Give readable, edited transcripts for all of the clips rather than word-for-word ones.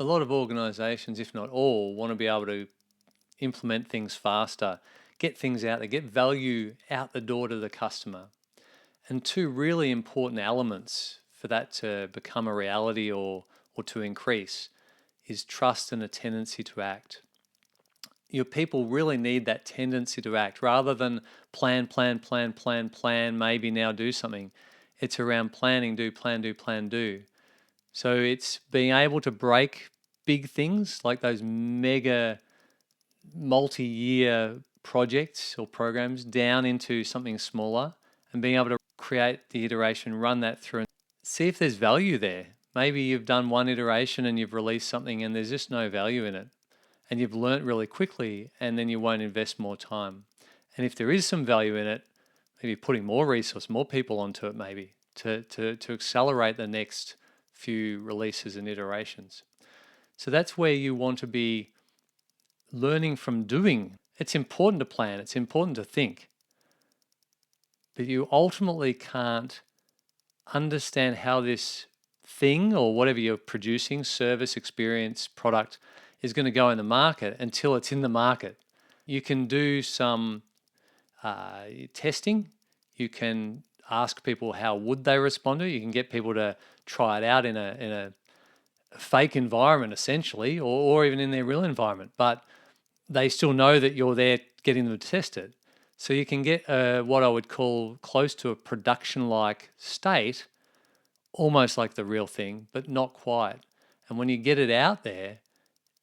A lot of organizations, if not all, want to be able to implement things faster, get things out there, get value out the door to the customer. And two really important elements for that to become a reality or to increase is trust and a tendency to act. Your people really need that tendency to act rather than plan, maybe now do something. It's around planning, do, plan, do, plan, do. So it's being able to break big things like those mega multi-year projects or programs down into something smaller and being able to create the iteration, run that through and see if there's value there. Maybe you've done one iteration and you've released something and there's just no value in it and you've learnt really quickly and then you won't invest more time. And if there is some value in it, maybe putting more resource, more people onto it maybe to accelerate the next few releases and iterations. So that's where you want to be learning from doing. It's important to plan, it's important to think, but you ultimately can't understand how this thing or whatever you're producing, service, experience, product, is going to go in the market until it's in the market. You can do some testing. You can ask people how would they respond to it. You can get people to try it out in a fake environment, essentially, or even in their real environment, but they still know that you're there getting them to test it. So you can get what I would call close to a production-like state, almost like the real thing, but not quite. And when you get it out there,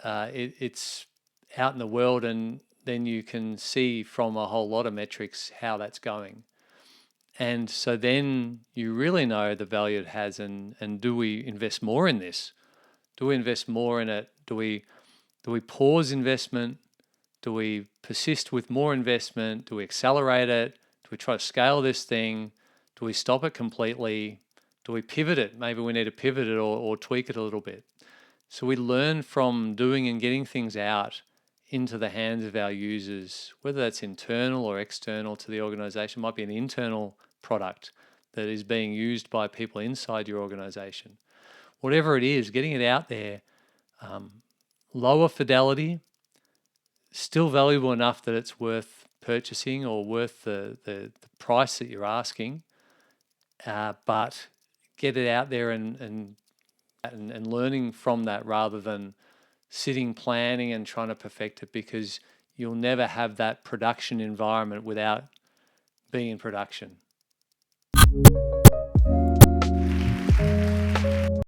it's out in the world, and then you can see from a whole lot of metrics how that's going. And so then you really know the value it has, and do we invest more in this? Do we invest more in it? Do we pause investment? Do we persist with more investment? Do we accelerate it? Do we try to scale this thing? Do we stop it completely? Do we pivot it? Maybe we need to pivot it or tweak it a little bit. So we learn from doing and getting things out into the hands of our users, whether that's internal or external to the organization. It might be an internal product that is being used by people inside your organization. Whatever it is, getting it out there, lower fidelity, still valuable enough that it's worth purchasing or worth the price that you're asking, but get it out there and learning from that rather than sitting planning and trying to perfect it, because you'll never have that production environment without being in production.